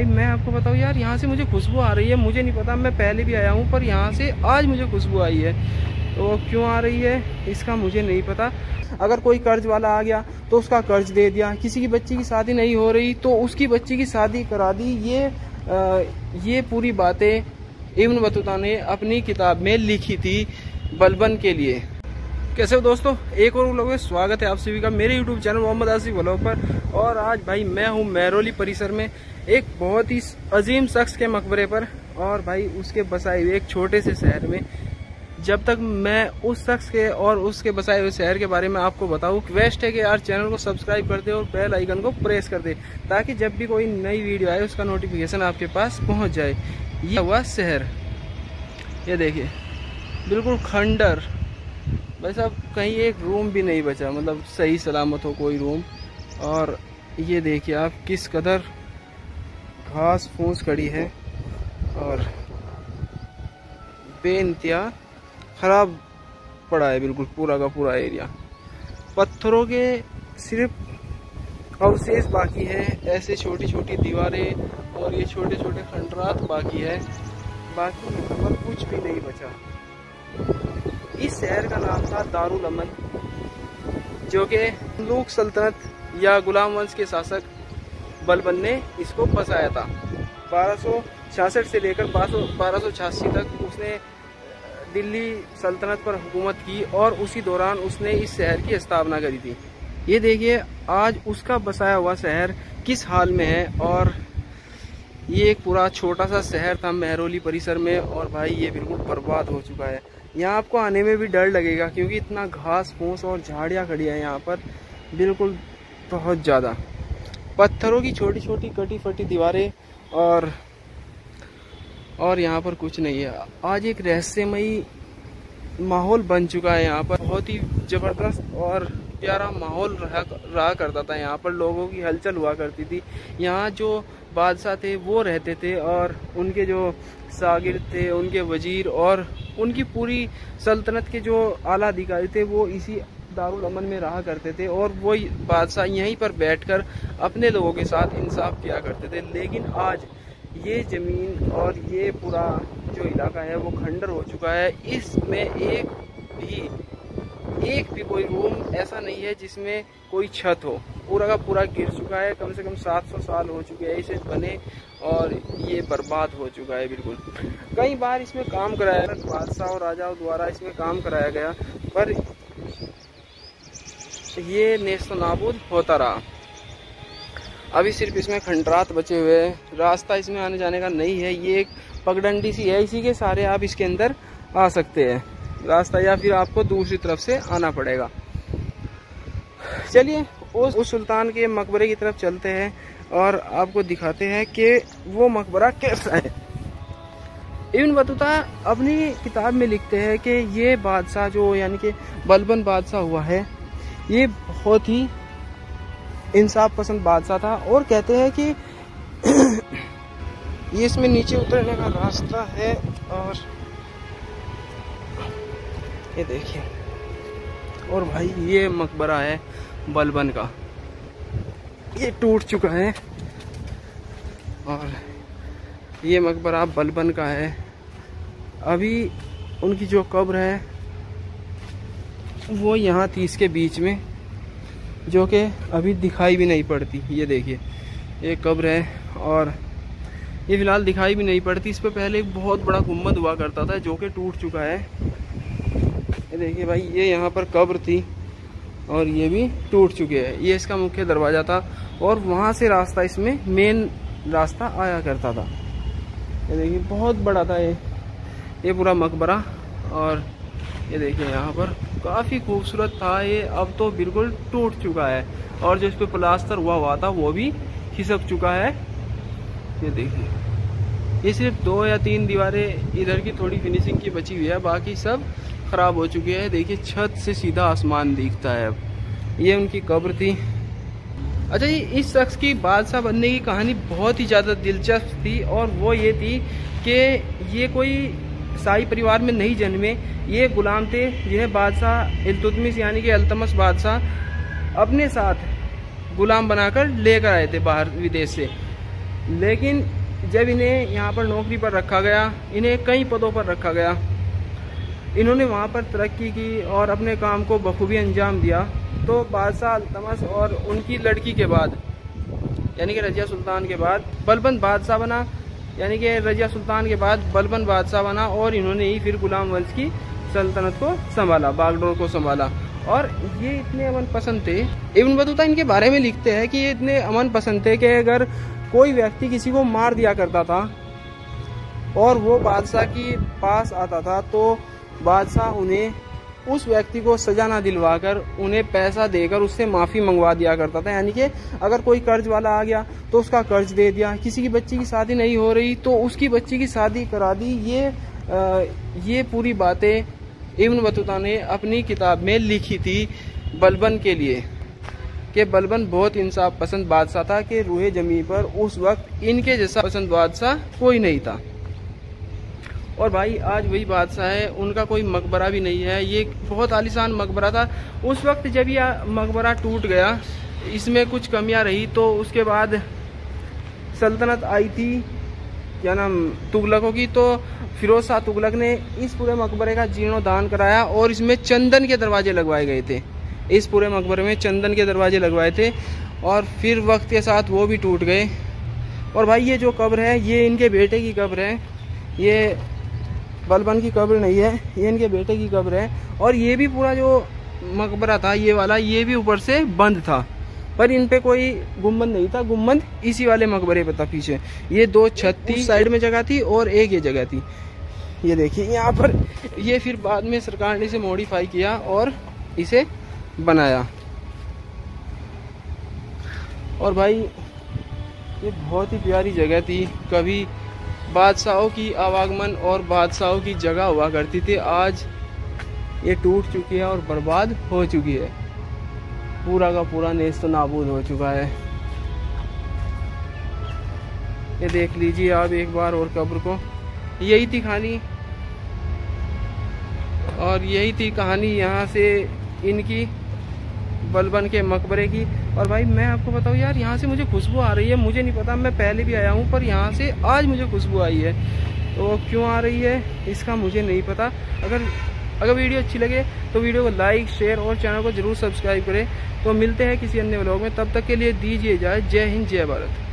भाई मैं आपको बताऊँ यार, यहाँ से मुझे खुशबू आ रही है। मुझे नहीं पता, मैं पहले भी आया हूँ, पर यहाँ से आज मुझे खुशबू आई है। तो क्यों आ रही है इसका मुझे नहीं पता। अगर कोई कर्ज वाला आ गया तो उसका कर्ज दे दिया, किसी की बच्ची की शादी नहीं हो रही तो उसकी बच्ची की शादी करा दी। ये पूरी बातें इब्न बतूता ने अपनी किताब में लिखी थी बलबन के लिए। कैसे हो दोस्तों, एक और व्लॉग में स्वागत है आप सभी का मेरे YouTube channel Mohammad Asif vlog पर। और आज भाई मैं हूँ महरौली परिसर में एक बहुत ही अजीम शख्स के मकबरे पर, और भाई उसके बसाए हुए एक छोटे से शहर में। जब तक मैं उस शख्स के और उसके बसाए हुए शहर के बारे में आपको बताऊं, रिक्वेस्ट है कि यार चैनल को सब्सक्राइब कर दे और बेल आइकन को प्रेस कर दे, ताकि जब भी कोई नई वीडियो आए उसका नोटिफिकेशन आपके पास पहुंच जाए। ये हुआ शहर, ये देखिए बिल्कुल खंडर। बस अब कहीं एक रूम भी नहीं बचा, मतलब सही सलामत हो कोई रूम। और ये देखिए आप किस कदर घास फूस खड़ी है और बेइंतहा खराब पड़ा है बिल्कुल पूरा का पूरा एरिया। पत्थरों के सिर्फ अवशेष बाकी है, ऐसे छोटी छोटी दीवारें और ये छोटे छोटे खंडरात बाकी है, बाकी यहाँ पर कुछ भी नहीं बचा। इस शहर का नाम था दारुल अमन, जो कि ममलूक सल्तनत या गुलाम वंश के शासक बलबन ने इसको बसाया था। 1266 से लेकर 1286 तक उसने दिल्ली सल्तनत पर हुकूमत की, और उसी दौरान उसने इस शहर की स्थापना करी थी। ये देखिए आज उसका बसाया हुआ शहर किस हाल में है। और ये एक पूरा छोटा सा शहर था महरौली परिसर में, और भाई ये बिल्कुल बर्बाद हो चुका है। यहाँ आपको आने में भी डर लगेगा, क्योंकि इतना घास फूस और झाड़ियाँ खड़ी है यहाँ पर, बिल्कुल बहुत ज़्यादा। पत्थरों की छोटी छोटी कटी फटी दीवारें, और यहाँ पर कुछ नहीं है। आज एक रहस्यमयी माहौल बन चुका है यहाँ पर। बहुत ही ज़बरदस्त और प्यारा माहौल रहा करता था यहाँ पर। लोगों की हलचल हुआ करती थी। यहाँ जो बादशाह थे वो रहते थे, और उनके जो शागिर्द थे, उनके वजीर और उनकी पूरी सल्तनत के जो आला अधिकारी थे वो इसी दारुल अमन में रहा करते थे। और वो बादशाह यहीं पर बैठकर अपने लोगों के साथ इंसाफ किया करते थे। लेकिन आज ये ज़मीन और ये पूरा जो इलाका है वो खंडर हो चुका है। इसमें एक भी कोई रूम ऐसा नहीं है जिसमें कोई छत हो। पूरा का पूरा गिर चुका है। कम से कम 700 साल हो चुके हैं इसे बने, और ये बर्बाद हो चुका है बिल्कुल। कई बार इसमें काम कराया बादशाह और राजाओं द्वारा, इसमें काम कराया गया, पर ये नेस्तो नाबूद होता रहा। अभी सिर्फ इसमें खंडरात बचे हुए हैं। रास्ता इसमें आने जाने का नहीं है। ये एक पगडंडी सी है, इसी के सहारे आप इसके अंदर आ सकते हैं रास्ता, या फिर आपको दूसरी तरफ से आना पड़ेगा। चलिए उस सुल्तान के मकबरे की तरफ चलते हैं और आपको दिखाते हैं कि वो मकबरा कैसा है। इब्न बतूता अपनी किताब में लिखते हैं कि ये बादशाह जो यानी कि बलबन बादशाह हुआ है, ये बहुत ही इंसाफ पसंद बादशाह था। और कहते हैं कि ये इसमें नीचे उतरने का रास्ता है, और ये देखिए। और भाई ये मकबरा है बलबन का, ये टूट चुका है, और ये मकबरा बलबन का है। अभी उनकी जो कब्र है वो यहाँ थी इसके बीच में, जो कि अभी दिखाई भी नहीं पड़ती। ये देखिए ये कब्र है, और ये फिलहाल दिखाई भी नहीं पड़ती। इस पर पहले एक बहुत बड़ा गुम्बद हुआ करता था जो कि टूट चुका है। ये देखिए भाई, ये यहाँ पर कब्र थी और ये भी टूट चुके हैं। ये इसका मुख्य दरवाज़ा था, और वहाँ से रास्ता, इसमें मेन रास्ता आया करता था। ये देखिए बहुत बड़ा था ये पूरा मकबरा। और ये देखिए यहाँ पर काफ़ी खूबसूरत था ये। अब तो बिल्कुल टूट चुका है, और जो इस पर प्लास्टर हुआ था वो भी खिसक चुका है। ये देखिए, ये सिर्फ 2 या 3 दीवारें इधर की थोड़ी फिनिशिंग की बची हुई है, बाकी सब खराब हो चुकी है। देखिए छत से सीधा आसमान दिखता है। अब ये उनकी कब्र थी। अच्छा, ये इस शख्स की बादशाह बनने की कहानी बहुत ही ज़्यादा दिलचस्प थी, और वो ये थी कि ये कोई शाही परिवार में नहीं जन्मे। ये गुलाम थे जिन्हें बादशाह इल्तुतमिश यानी कि अल्तमश बादशाह अपने साथ गुलाम बनाकर लेकर आए थे बाहर विदेश से। लेकिन जब इन्हें यहाँ पर नौकरी पर रखा गया, इन्हें कई पदों पर रखा गया, इन्होंने वहाँ पर तरक्की की और अपने काम को बखूबी अंजाम दिया, तो बादशाह अल्तमश और उनकी लड़की के बाद यानी कि रजिया सुल्तान के बाद बलबंद बादशाह बना, यानी कि रजिया सुल्तान के बाद बलबंद बादशाह बना और इन्होंने ही फिर गुलाम वंश की सल्तनत को संभाला, बागडोर को संभाला। और ये इतने अमन पसंद थे, इब्न बतूता इनके बारे में लिखते हैं कि ये इतने अमन पसंद थे कि अगर कोई व्यक्ति किसी को मार दिया करता था और वो बादशाह के पास आता था तो बादशाह उन्हें उस व्यक्ति को सजा ना दिलवाकर उन्हें पैसा देकर उससे माफ़ी मंगवा दिया करता था। यानी कि अगर कोई कर्ज वाला आ गया तो उसका कर्ज दे दिया, किसी की बच्ची की शादी नहीं हो रही तो उसकी बच्ची की शादी करा दी। ये पूरी बातें इब्न बतूता ने अपनी किताब में लिखी थी बलबन के लिए, कि बलबन बहुत इंसाफ पसंद बादशाह था कि रूहे जमी पर उस वक्त इनके जैसा पसंद बादशाह कोई नहीं था। और भाई आज वही बादशाह है, उनका कोई मकबरा भी नहीं है। ये बहुत आलीशान मकबरा था। उस वक्त जब यह मकबरा टूट गया, इसमें कुछ कमियां रही, तो उसके बाद सल्तनत आई थी क्या नाम तुगलकों की, तो फिरोज शाह तुगलक ने इस पूरे मकबरे का जीर्णोद्धार कराया और इसमें चंदन के दरवाजे लगवाए गए थे। इस पूरे मकबरे में चंदन के दरवाजे लगवाए थे और फिर वक्त के साथ वो भी टूट गए। और भाई ये जो कब्र है ये इनके बेटे की कब्र है, ये बलबन की कब्र नहीं है, ये इनके बेटे की कब्र है। और ये भी पूरा जो मकबरा था ये वाला, ये भी ऊपर से बंद था, पर इन पे कोई गुम्बद नहीं था। गुम्बद इसी वाले मकबरे पे था पीछे। ये दो छत थी, साइड में जगह थी और एक ये जगह थी। ये देखिए यहाँ पर, ये फिर बाद में सरकार ने इसे मॉडिफाई किया और इसे बनाया। और भाई ये बहुत ही प्यारी जगह थी, कभी बादशाहों की आवागमन और बादशाहों की जगह हुआ करती थी। आज ये टूट चुकी है और बर्बाद हो चुकी है, पूरा का पूरा नेस्त नाबूद हो चुका है। ये देख लीजिए आप एक बार और कब्र को। यही थी कहानी, और यही थी कहानी यहाँ से इनकी बलबन के मकबरे की। और भाई मैं आपको बताऊँ यार, यहाँ से मुझे खुशबू आ रही है, मुझे नहीं पता, मैं पहले भी आया हूँ पर यहाँ से आज मुझे खुशबू आई है। तो क्यों आ रही है इसका मुझे नहीं पता। अगर वीडियो अच्छी लगे तो वीडियो को लाइक शेयर और चैनल को जरूर सब्सक्राइब करें। तो मिलते हैं किसी अन्य व्लॉग में, तब तक के लिए दीजिए इजाज़त। जय हिंद जय भारत।